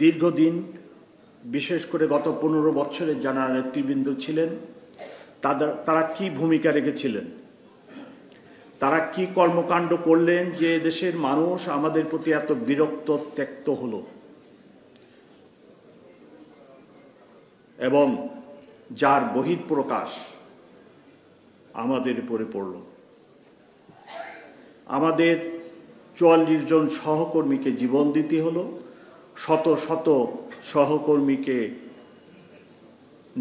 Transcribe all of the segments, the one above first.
দীর্ঘদিন বিশেষ করে গত 15 বছরের যারা নেতৃবৃন্দ ছিলেন তারা কি ভূমিকা রেখেছিলেন, তারা কি কর্মকাণ্ড করলেন যে দেশের মানুষ আমাদের প্রতি এত বিরক্ত ত্যক্ত হলো এবং যার বহিঃপ্রকাশ আমাদের উপরে পড়ল। আমাদের 44 জন সহকর্মীকে জীবন দিতে হলো, শত শত সহকর্মীকে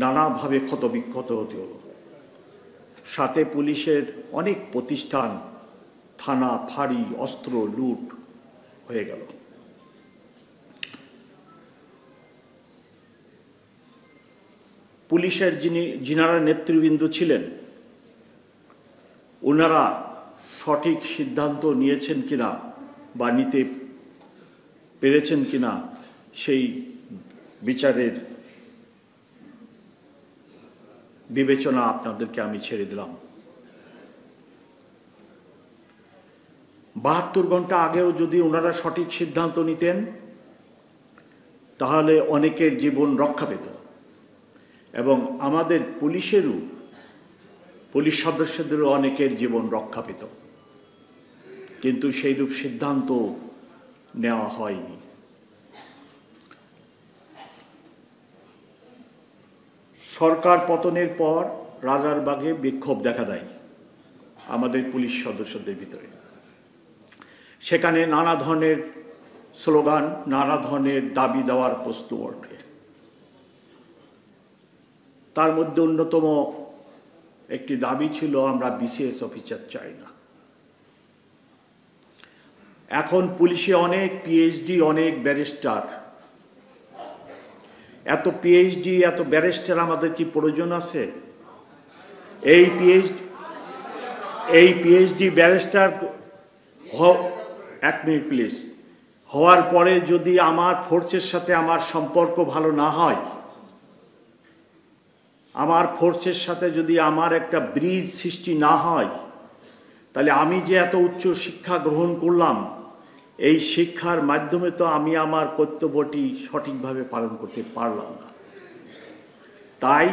নানাভাবে ক্ষতবিক্ষত হতে হলো। সাথে পুলিশের অনেক প্রতিষ্ঠান, থানা, ফাঁড়ি, অস্ত্র লুট হয়ে গেল। পুলিশের যিনারা নেতৃবৃন্দ ছিলেন ওনারা সঠিক সিদ্ধান্ত নিয়েছেন কিনা বা নিতে পেরেছেন কিনা সেই বিচারের বিবেচনা আপনাদেরকে আমি ছেড়ে দিলাম। 72 ঘন্টা আগেও যদি ওনারা সঠিক সিদ্ধান্ত নিতেন তাহলে অনেকের জীবন রক্ষা পেত এবং আমাদের পুলিশ সদস্যদেরও অনেকের জীবন রক্ষা পেত, কিন্তু সেইরূপ সিদ্ধান্ত নেওয়া হয়নি। সরকার পতনের পর রাজারবাগে বিক্ষোভ দেখা দেয় আমাদের পুলিশ সদস্যদের ভিতরে। সেখানে নানা ধরনের স্লোগান, নানা ধরনের দাবি দেওয়ার প্রশ্ন ওঠে। তার মধ্যে অন্যতম একটি দাবি ছিল, আমরা বিসিএস অফিসার চাই না। এখন পুলিশে অনেক পিএইচডি, অনেক ব্যারিস্টার। এত পিএইচডি, এত ব্যারিস্টার আমাদের কি প্রয়োজন আছে? এই পিএইচডি ব্যারিস্টার এক মিনিট প্লিজ, হওয়ার পরে যদি আমার ফোর্সের সাথে আমার সম্পর্ক ভালো না হয়, আমার ফোর্সের সাথে যদি আমার একটা ব্রিজ সৃষ্টি না হয়, তাহলে আমি যে এত উচ্চ শিক্ষা গ্রহণ করলাম, এই শিক্ষার মাধ্যমে তো আমি আমার কর্তব্যটি সঠিকভাবে পালন করতে পারলাম না। তাই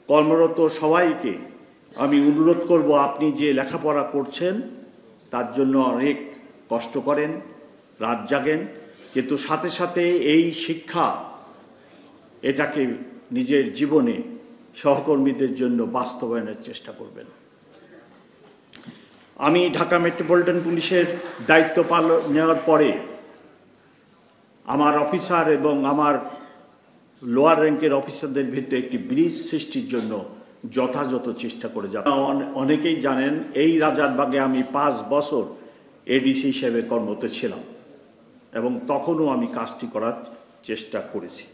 কর্মরত সবাইকে আমি অনুরোধ করব, আপনি যে লেখাপড়া করছেন তার জন্য অনেক কষ্ট করেন, রাত জাগেন, কিন্তু সাথে সাথে এই শিক্ষা এটাকে নিজের জীবনে সহকর্মীদের জন্য বাস্তবায়নের চেষ্টা করবেন। আমি ঢাকা মেট্রোপলিটন পুলিশের দায়িত্ব নেওয়ার পরে আমার অফিসার এবং আমার লোয়ার র্যাঙ্কের অফিসারদের ভিতরে একটি ব্রিজ সৃষ্টির জন্য যথাযথ চেষ্টা করে যাচ্ছি। অনেকেই জানেন, এই রাজারবাগে আমি 5 বছর এডিসি হিসেবে কর্মরত ছিলাম এবং তখনও আমি কাজটি করার চেষ্টা করেছি।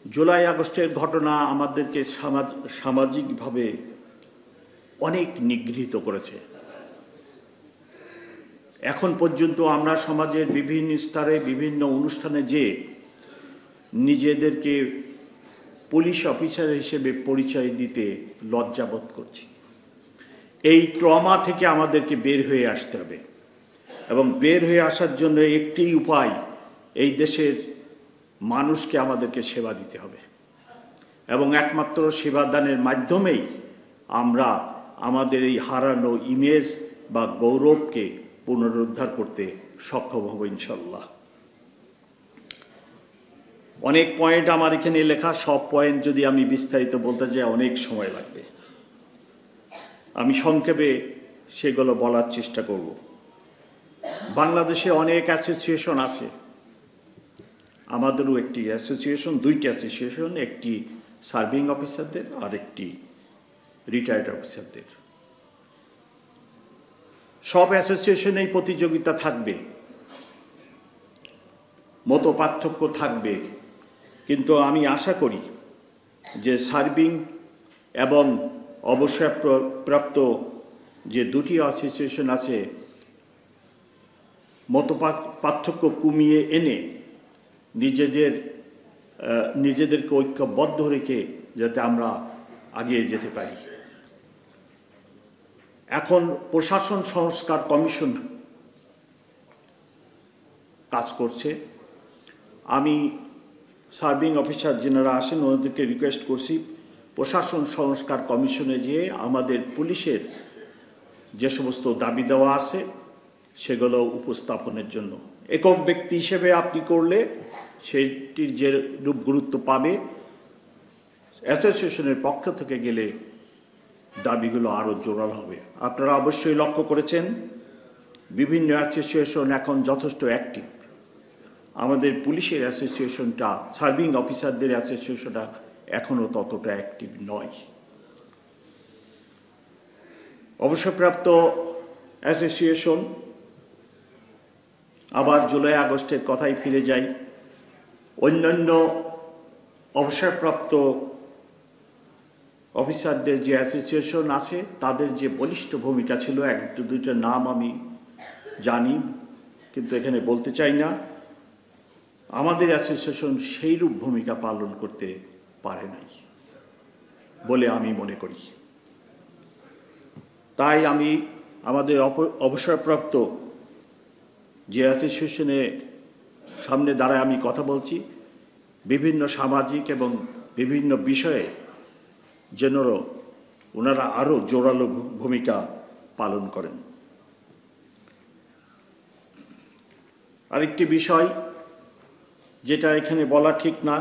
জুলাই আগস্টের ঘটনা আমাদেরকে সামাজিকভাবে অনেক নিগৃহীত করেছে। এখন পর্যন্ত আমরা সমাজের বিভিন্ন স্তরে, বিভিন্ন অনুষ্ঠানে যে নিজেদেরকে পুলিশ অফিসার হিসেবে পরিচয় দিতে লজ্জাবোধ করছি। এই ট্রমা থেকে আমাদেরকে বের হয়ে আসতে হবে এবং বের হয়ে আসার জন্য একটি উপায়, এই দেশের মানুষকে আমাদেরকে সেবা দিতে হবে এবং একমাত্র সেবাদানের মাধ্যমেই আমরা আমাদের এই হারানো ইমেজ বা গৌরবকে পুনরুদ্ধার করতে সক্ষম হব ইনশাল্লাহ। অনেক পয়েন্ট আমার এখানে লেখা, সব পয়েন্ট যদি আমি বিস্তারিত বলতে যাই অনেক সময় লাগবে। আমি সংক্ষেপে সেগুলো বলার চেষ্টা করব। বাংলাদেশে অনেক অ্যাসোসিয়েশন আছে, আমাদেরও একটি অ্যাসোসিয়েশন, 2টি অ্যাসোসিয়েশন, একটি সার্ভিং অফিসারদের আর একটি রিটায়ার্ড অফিসারদের। সব অ্যাসোসিয়েশনেই প্রতিযোগিতা থাকবে, মত পার্থক্য থাকবে, কিন্তু আমি আশা করি যে সার্ভিং এবং অবসরপ্রাপ্ত যে 2টি অ্যাসোসিয়েশন আছে, মত পার্থক্য কমিয়ে এনে নিজেদেরকে ঐক্যবদ্ধ রেখে যাতে আমরা এগিয়ে যেতে পারি। এখন প্রশাসন সংস্কার কমিশন কাজ করছে। আমি সার্ভিং অফিসার যারা আসেন ওনাদেরকে রিকোয়েস্ট করছি প্রশাসন সংস্কার কমিশনে যেয়ে আমাদের পুলিশের যে সমস্ত দাবি দেওয়া আছে সেগুলো উপস্থাপনের জন্য। একক ব্যক্তি হিসেবে আপনি করলে সেটির যে রূপ গুরুত্ব পাবে, অ্যাসোসিয়েশনের পক্ষ থেকে গেলে দাবিগুলো আরও জোরাল হবে। আপনারা অবশ্যই লক্ষ্য করেছেন বিভিন্ন অ্যাসোসিয়েশন এখন যথেষ্ট অ্যাক্টিভ। আমাদের পুলিশের অ্যাসোসিয়েশনটা, সার্ভিং অফিসারদের অ্যাসোসিয়েশনটা এখনও ততটা অ্যাক্টিভ নয়। অবসরপ্রাপ্ত অ্যাসোসিয়েশন, আবার জুলাই আগস্টের কথাই ফিরে যাই, অন্যান্য অবসরপ্রাপ্ত অফিসারদের যে অ্যাসোসিয়েশন আছে তাদের যে বলিষ্ঠ ভূমিকা ছিল, এক দুইটা নাম আমি জানি কিন্তু এখানে বলতে চাই না, আমাদের অ্যাসোসিয়েশন সেইরূপ ভূমিকা পালন করতে পারে নাই বলে আমি মনে করি। তাই আমি আমাদের অবসরপ্রাপ্ত যে অ্যাসোসিয়েশনে সামনে দাঁড়ায় আমি কথা বলছি, বিভিন্ন সামাজিক এবং বিভিন্ন বিষয়ে যেন ওনারা আরও জোরালো ভূমিকা পালন করেন। আরেকটি বিষয় যেটা এখানে বলা ঠিক না,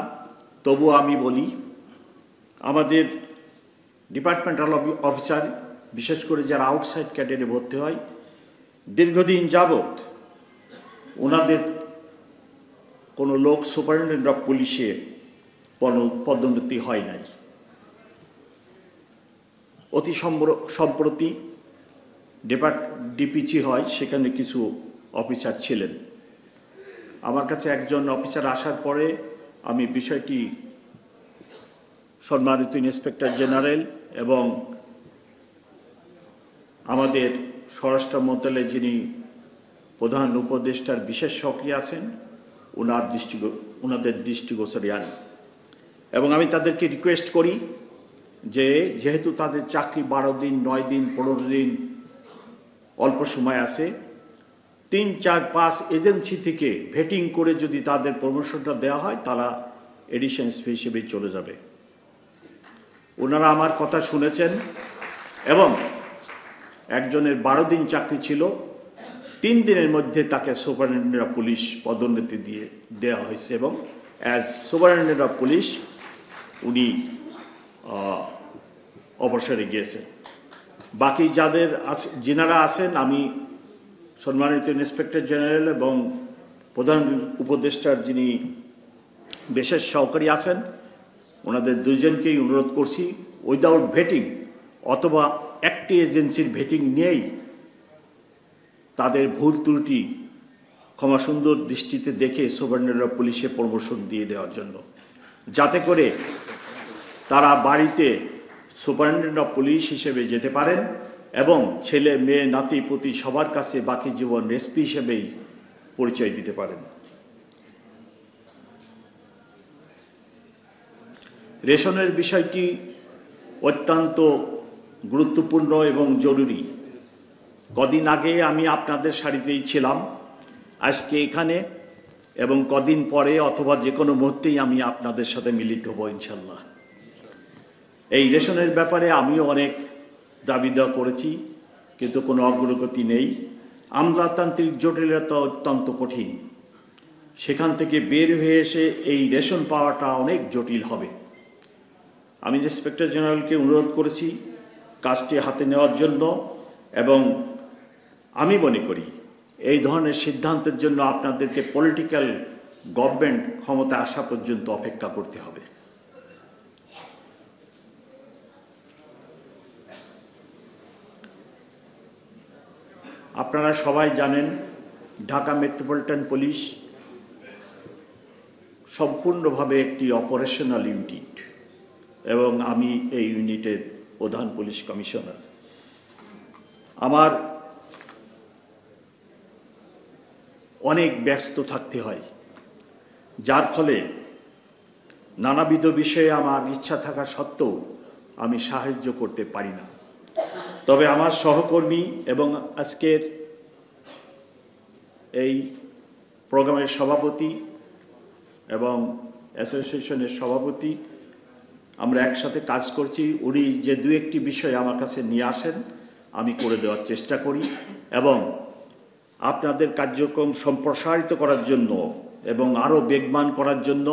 তবু আমি বলি, আমাদের ডিপার্টমেন্টাল অফিসার বিশেষ করে যারা আউটসাইড ক্যাডারে ভর্তি হয়, দীর্ঘদিন যাবৎ ওনাদের কোনো লোক সুপারিনটেন্ডেন্ট অফ পুলিশে পদোন্নতি হয় নাই। অতি সম্প্রতি ডিপিচি হয়, সেখানে কিছু অফিসার ছিলেন। আমার কাছে একজন অফিসার আসার পরে আমি বিষয়টি সম্মানিত ইন্সপেক্টর জেনারেল এবং আমাদের স্বরাষ্ট্র মন্ত্রণালয়ে যিনি প্রধান উপদেষ্টার বিশেষ সক্রিয় আছেন ওনাদের দৃষ্টিগোচরে আনি এবং আমি তাদেরকে রিকোয়েস্ট করি যে যেহেতু তাদের চাকরি 12 দিন, 9 দিন, 15 দিন অল্প সময় আছে, 3, 4, 5 এজেন্সি থেকে ভেটিং করে যদি তাদের প্রমোশনটা দেওয়া হয় তারা এডিশন এসপি হিসেবে চলে যাবে। ওনারা আমার কথা শুনেছেন এবং একজনের 12 দিন চাকরি ছিল, 3 দিনের মধ্যে তাকে সুপারিনটেন্ডেন্ট অফ পুলিশ পদোন্নতি দেওয়া হয়েছে এবং অ্যাজ সুপারিনটেন্ডেন্ট অফ পুলিশ উনি অবসরে গিয়েছেন। বাকি যাদের যিনারা আছেন, আমি সম্মানিত ইন্সপেক্টর জেনারেল এবং প্রধান উপদেষ্টার যিনি বিশেষ সহকারী আছেন ওনাদের দুইজনকেই অনুরোধ করছি উইদাউট ভেটিং অথবা একটি এজেন্সির ভেটিং নিয়েই তাদের ভুল ত্রুটি ক্ষমাসুন্দর দৃষ্টিতে দেখে সুপারিনটেন্ডেন্ট অফ পুলিশে প্রমোশন দিয়ে দেওয়ার জন্য, যাতে করে তারা বাড়িতে সুপারিনটেন্ডেন্ট অফ পুলিশ হিসেবে যেতে পারেন এবং ছেলে মেয়ে নাতি পুতি সবার কাছে বাকি জীবন এসপি হিসেবেই পরিচয় দিতে পারেন। রেশনের বিষয়টি অত্যন্ত গুরুত্বপূর্ণ এবং জরুরি। কদিন আগে আমি আপনাদের সারিতেই ছিলাম, আজকে এখানে, এবং কদিন পরে অথবা যে কোনো মুহূর্তেই আমি আপনাদের সাথে মিলিত হব ইনশাল্লাহ। এই রেশনের ব্যাপারে আমিও অনেক দাবি দেওয়া করেছি কিন্তু কোনো অগ্রগতি নেই। আমলাতান্ত্রিক জটিলতা অত্যন্ত কঠিন, সেখান থেকে বের হয়ে এসে এই রেশন পাওয়াটা অনেক জটিল হবে। আমি ইন্সপেক্টর জেনারেলকে অনুরোধ করেছি কাজটি হাতে নেওয়ার জন্য এবং আমি মনে করি এই ধরনের সিদ্ধান্তের জন্য আপনাদেরকে পলিটিক্যাল গভর্নমেন্ট ক্ষমতা আসা পর্যন্ত অপেক্ষা করতে হবে। আপনারা সবাই জানেন ঢাকা মেট্রোপলিটন পুলিশ সম্পূর্ণভাবে একটি অপারেশনাল ইউনিট এবং আমি এই ইউনিটের প্রধান পুলিশ কমিশনার। আমার অনেক ব্যস্ত থাকতে হয়, যার ফলে নানাবিধ বিষয়ে আমার ইচ্ছা থাকা সত্ত্বেও আমি সাহায্য করতে পারি না। তবে আমার সহকর্মী এবং আজকের এই প্রোগ্রামের সভাপতি এবং অ্যাসোসিয়েশনের সভাপতি আমরা একসাথে কাজ করছি। উনি যে দু একটি বিষয় আমার কাছে নিয়ে আসেন আমি করে দেওয়ার চেষ্টা করি এবং আপনাদের কার্যক্রম সম্প্রসারিত করার জন্য এবং আরও বেগবান করার জন্য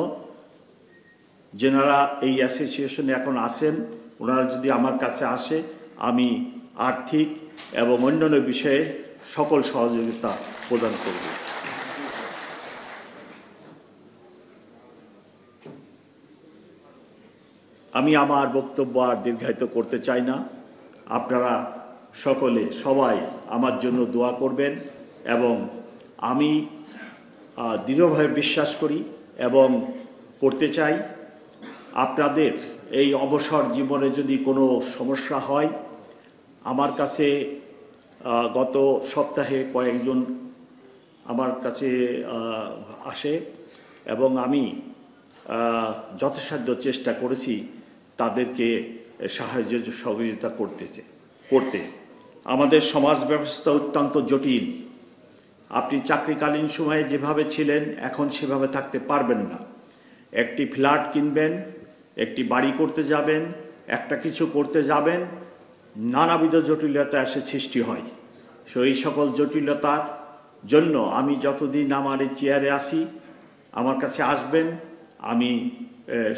যেনারা এই অ্যাসোসিয়েশনে এখন আছেন ওনারা যদি আমার কাছে আসে আমি আর্থিক এবং অন্যান্য বিষয়ে সকল সহযোগিতা প্রদান করব। আমি আমার বক্তব্য আর দীর্ঘায়িত করতে চাই না। আপনারা সবাই আমার জন্য দোয়া করবেন এবং আমি দৃঢ়ভাবে বিশ্বাস করি এবং করতে চাই আপনাদের এই অবসর জীবনে যদি কোনো সমস্যা হয় আমার কাছে গত সপ্তাহে কয়েকজন আমার কাছে আসে এবং আমি যথাসাধ্য চেষ্টা করেছি তাদেরকে সাহায্য সহযোগিতা করতে। আমাদের সমাজ ব্যবস্থা অত্যন্ত জটিল। আপনি চাকরিকালীন সময়ে যেভাবে ছিলেন এখন সেভাবে থাকতে পারবেন না। একটি ফ্ল্যাট কিনবেন, একটি বাড়ি করতে যাবেন, একটা কিছু করতে যাবেন, নানাবিধ জটিলতা এসে সৃষ্টি হয়। এই সকল জটিলতার জন্য আমি যতদিন আমার এই চেয়ারে আসি আমার কাছে আসবেন, আমি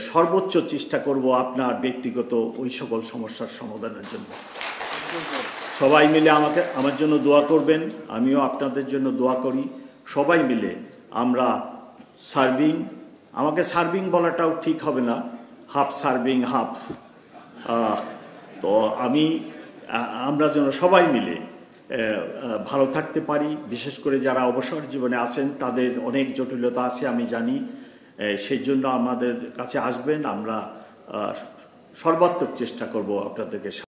সর্বোচ্চ চেষ্টা করব আপনার ব্যক্তিগত ওই সকল সমস্যার সমাধানের জন্য। সবাই মিলে আমার জন্য দোয়া করবেন, আমিও আপনাদের জন্য দোয়া করি। সবাই মিলে আমরা আমাকে সার্ভিং বলাটাও ঠিক হবে না, হাফ সার্ভিং হাফ। তো আমরা যেন সবাই মিলে ভালো থাকতে পারি। বিশেষ করে যারা অবসর জীবনে আছেন তাদের অনেক জটিলতা আছে আমি জানি, সেই জন্য আমাদের কাছে আসবেন, আমরা সর্বাত্মক চেষ্টা করব আপনাদেরকে